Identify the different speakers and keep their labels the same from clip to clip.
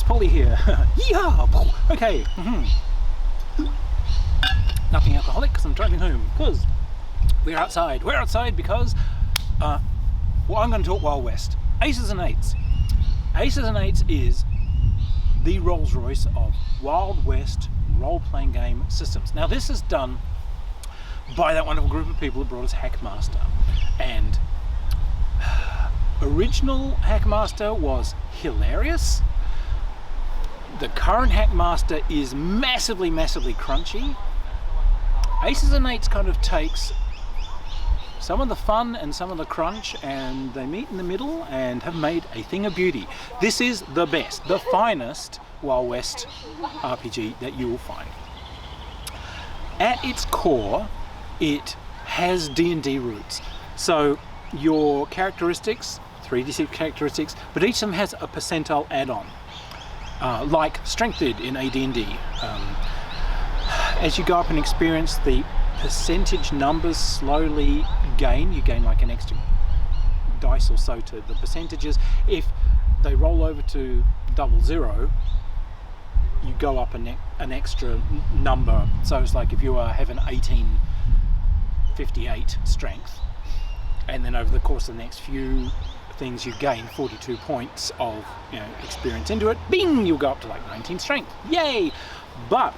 Speaker 1: Boys, Polly here. Yeah. Okay. Nothing alcoholic because I'm driving home. Because we're outside. We're outside because, well, I'm going to talk Wild West. Aces and Eights. Aces and Eights is the Rolls Royce of Wild West role-playing game systems. Now, this is done by that wonderful group of people that brought us Hackmaster. And original Hackmaster was hilarious. The current Hackmaster is massively crunchy. Aces and Eights kind of takes some of the fun and some of the crunch and they meet in the middle and have made a thing of beauty. This is the best, the finest Wild West RPG that you will find. At its core, it has D&D roots. So your characteristics, 3d6 characteristics, but each of them has a percentile add-on, like strength did in AD&D. As you go up in experience, the percentage numbers slowly gain. You gain like an extra dice or so to the percentages. If they roll over to 00, you go up an extra number. So it's like if you have an 1858 strength, and then over the course of the next few things you gain 42 points of experience into it, bing, you'll go up to like 19 strength. Yay! But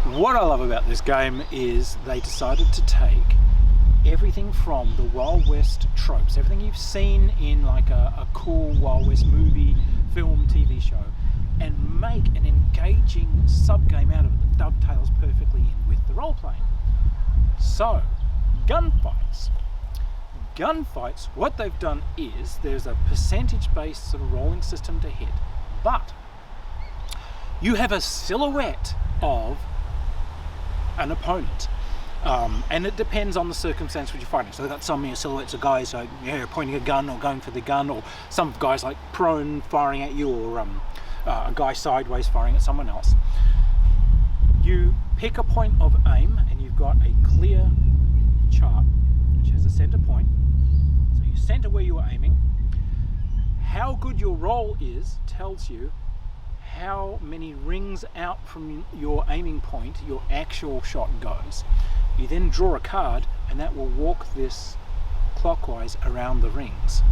Speaker 1: what I love about this game is they decided to take everything from the Wild West tropes, everything you've seen in like a cool Wild West movie, film, TV show, and make an engaging sub-game out of it that dovetails perfectly in with the role-playing. So, gunfights. Gunfights, what they've done is there's a percentage-based sort of rolling system to hit, but you have a silhouette of an opponent, and it depends on the circumstance which you're fighting. So they've got some silhouettes of guys pointing a gun or going for the gun, or some guys like prone firing at you, or a guy sideways firing at someone else. You pick a point of aim and you've got a clear chart which has a center point. So you center where you are aiming. How good your roll is tells you how many rings out from your aiming point your actual shot goes. You then draw a card and that will walk this clockwise around the rings.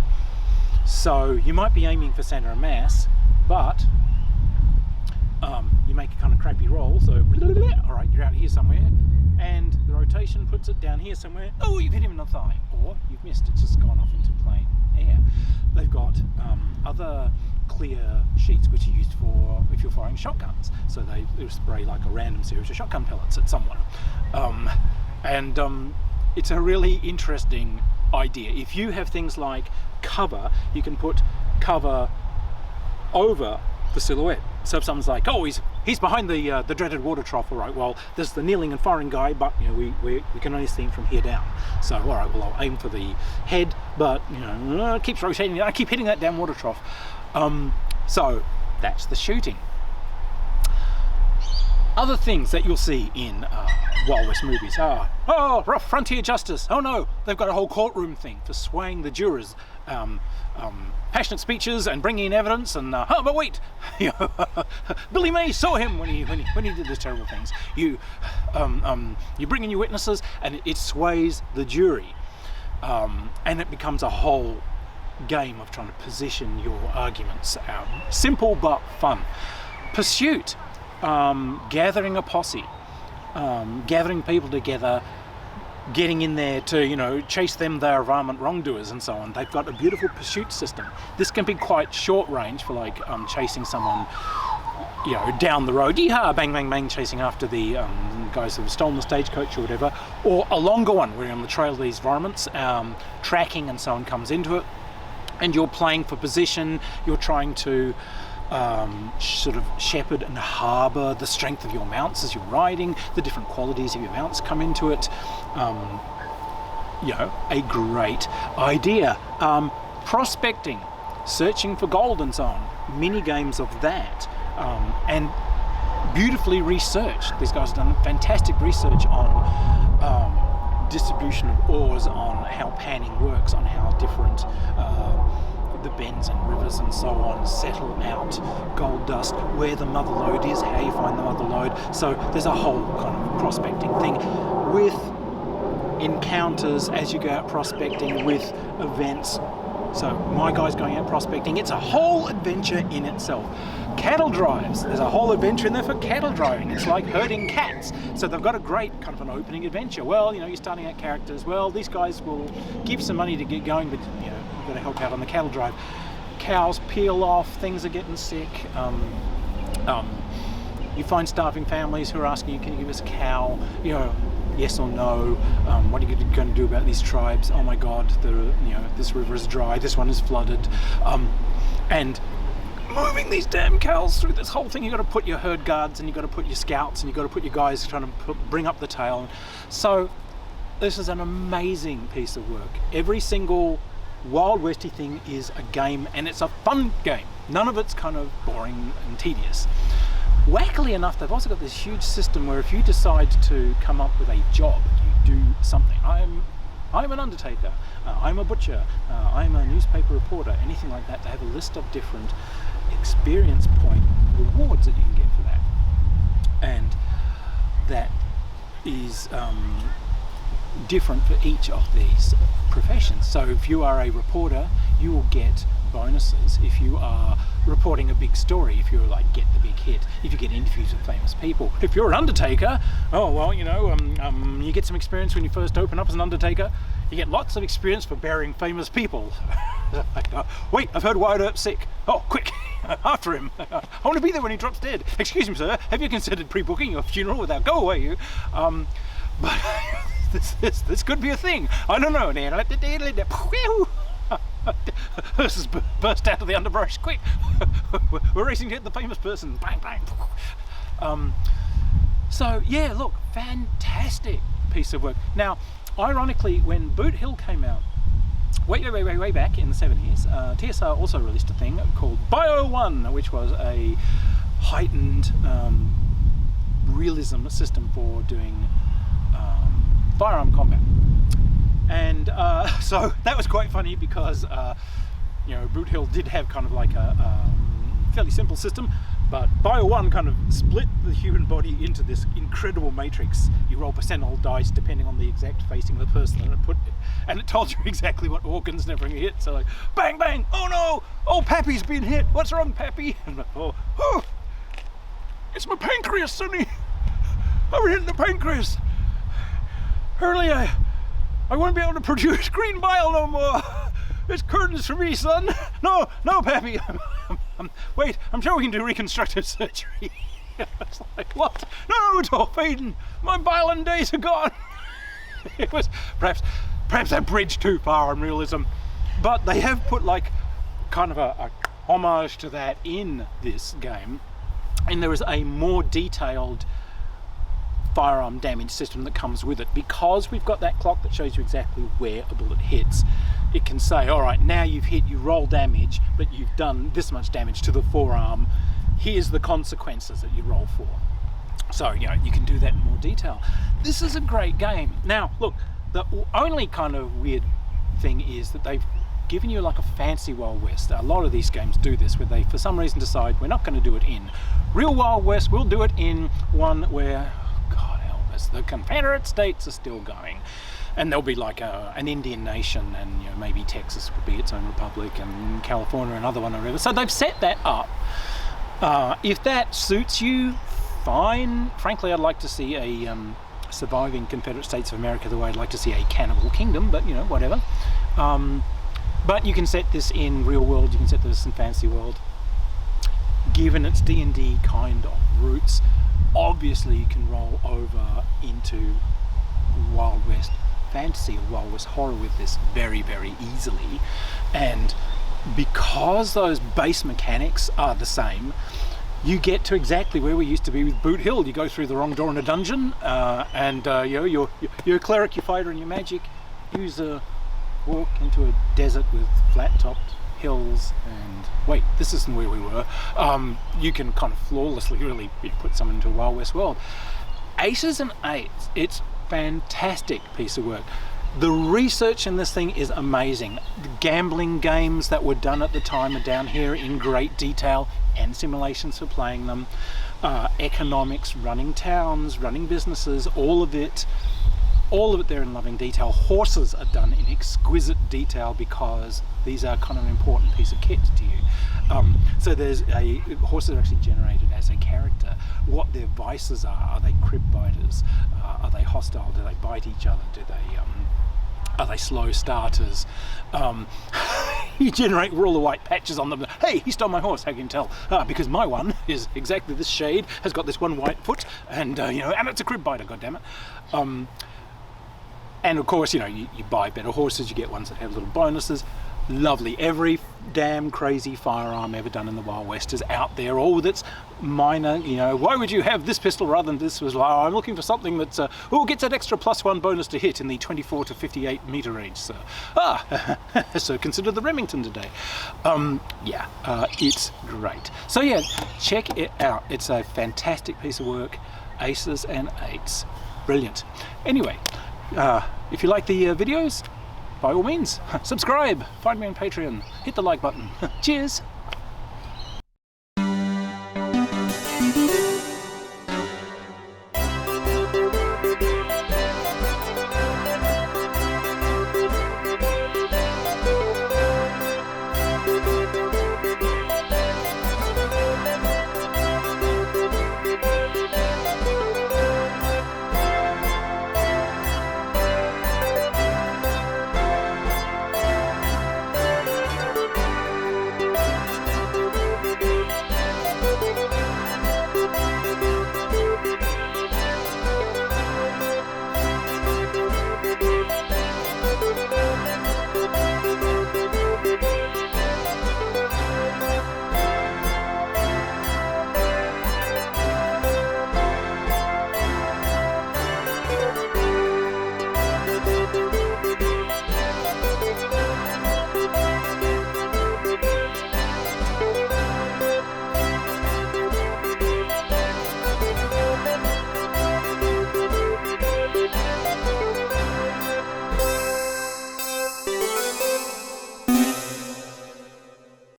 Speaker 1: So you might be aiming for center of mass, but you make a kind of crappy roll, so all right, you're out here somewhere, and the rotation puts it down here somewhere. Oh, you've hit him in the thigh, or you've missed, it's just gone off into plain air. They've got other clear sheets which are used for if you're firing shotguns, so they spray like a random series of shotgun pellets at someone, and it's a really interesting idea. If you have things like cover, you can put cover over the silhouette. So if someone's like, oh, he's behind the dreaded water trough, all right, well, there's the kneeling and firing guy, but we can only see him from here down. So all right, well, I'll aim for the head, but it keeps rotating. I keep hitting that damn water trough. So that's the shooting. Other things that you'll see in Wild West movies are, oh, rough frontier justice. Oh no, they've got a whole courtroom thing for swaying the jurors. Passionate speeches and bringing in evidence, and oh, but wait, Billy May saw him when he did these terrible things. You bring in your witnesses, and it sways the jury, and it becomes a whole game of trying to position your arguments. Simple but fun. Pursuit, gathering a posse, gathering people together, getting in there to chase them, they're varmint wrongdoers and so on. They've got a beautiful pursuit system. This can be quite short range for like chasing someone down the road, yeehaw, bang bang bang, chasing after the guys who have stolen the stagecoach or whatever, or a longer one where you're on the trail of these varmints, tracking and so on comes into it, and you're playing for position. You're trying to sort of shepherd and harbour the strength of your mounts as you're riding. The different qualities of your mounts come into it. A great idea. Prospecting, searching for gold and so on. Mini games of that, and beautifully researched. These guys have done fantastic research on distribution of ores, on how panning works, on how different the bends and rivers and so on, settle out gold dust, where the mother lode is, how you find the mother lode. So there's a whole kind of prospecting thing with encounters as you go out prospecting, with events. So my guy's going out prospecting. It's a whole adventure in itself. Cattle drives. There's a whole adventure in there for cattle driving. It's like herding cats. So they've got a great kind of an opening adventure. Well, you're starting out characters. Well, these guys will give some money to get going, but you've got to help out on the cattle drive. Cows peel off. Things are getting sick. You find starving families who are asking you, can you give us a cow? Yes or no. What are you going to do about these tribes? Oh my God, this river is dry. This one is flooded, and moving these damn cows through this whole thing. You've got to put your herd guards, and you've got to put your scouts, and you've got to put your guys trying to bring up the tail. So this is an amazing piece of work. Every single Wild Westy thing is a game, and it's a fun game. None of it's kind of boring and tedious. Wackily enough, they've also got this huge system where if you decide to come up with a job, you do something. I'm an undertaker, I'm a butcher, I'm a newspaper reporter, anything like that. They have a list of different experience point rewards that you can get for that. And that is different for each of these professions. So if you are a reporter, you will get bonuses. If you are reporting a big story, if you're like get the big hit, if you get interviews with famous people. If you're an undertaker, you get some experience when you first open up as an undertaker. You get lots of experience for burying famous people. Wait, I've heard Wyatt Earp's sick. Oh, quick, after him. I want to be there when he drops dead. Excuse me, sir, have you considered pre-booking your funeral without go away, you? But this could be a thing. I don't know. Hearses burst out of the underbrush. Quick, we're racing to hit the famous person. Bang, bang. So yeah, look, fantastic piece of work. Now, ironically, when Boot Hill came out, way back in the 70s, TSR also released a thing called Bio 1, which was a heightened realism system for doing firearm combat. And so that was quite funny because Boot Hill did have kind of like a fairly simple system, but Bio 1 kind of split the human body into this incredible matrix. You roll percentile dice depending on the exact facing of the person, and it told you exactly what organs and everything hit. So like, bang, bang, oh no, oh, Pappy's been hit, what's wrong, Pappy? And oh, it's my pancreas, Sonny, I've hit the pancreas. Earlier, I won't be able to produce green bile no more. It's curtains for me, son. No, Pappy. Wait, I'm sure we can do reconstructive surgery. It's like, what? No, it's all fading. My bile days are gone. It was perhaps a bridge too far on realism, but they have put like kind of a homage to that in this game, and there is a more detailed firearm damage system that comes with it. Because we've got that clock that shows you exactly where a bullet hits, it can say, all right, now you've hit, you roll damage, but you've done this much damage to the forearm, here's the consequences that you roll for. So you can do that in more detail. This is a great game. Now look, the only kind of weird thing is that they've given you like a fancy Wild West. A lot of these games do this, where they for some reason decide we're not going to do it in real Wild West, we'll do it in one where, the Confederate States are still going, and there'll be like an Indian nation, and maybe Texas would be its own republic, and California another one, or whatever. So they've set that up. If that suits you, fine. Frankly, I'd like to see a surviving Confederate States of America the way I'd like to see a cannibal kingdom, but whatever. But you can set this in real world, you can set this in fantasy world. Given its D&D kind of roots, obviously you can roll over into Wild West fantasy or Wild West horror with this very, very easily. And because those base mechanics are the same, you get to exactly where we used to be with Boot Hill. You go through the wrong door in a dungeon, and you're a cleric, you fighter, and your magic. Use a walk into a desert with flat-topped hills, and wait, this isn't where we were. You can kind of flawlessly really put someone into a Wild West world. Aces and Eights, it's fantastic piece of work. The research in this thing is amazing. The gambling games that were done at the time are down here in great detail, and simulations for playing them. Economics, running towns, running businesses, all of it there in loving detail. Horses are done in exquisite detail because these are kind of an important piece of kit to you. So horses are actually generated as a character. What their vices are they crib biters? Are they hostile? Do they bite each other? Are they slow starters? You generate all the white patches on them. Hey, he stole my horse. How can you tell? Because my one is exactly this shade, has got this one white foot, and and it's a crib biter. God damn it! And of course, you buy better horses. You get ones that have little bonuses. Lovely. Every damn crazy firearm ever done in the Wild West is out there, all with its minor, why would you have this pistol rather than this? Was I'm looking for something that's gets that extra +1 bonus to hit in the 24 to 58 meter range. So so consider the Remington today. It's great. So yeah, check it out. It's a fantastic piece of work. Aces and eights, brilliant. Anyway, if you like the videos, by all means, subscribe, find me on Patreon, hit the like button. Cheers!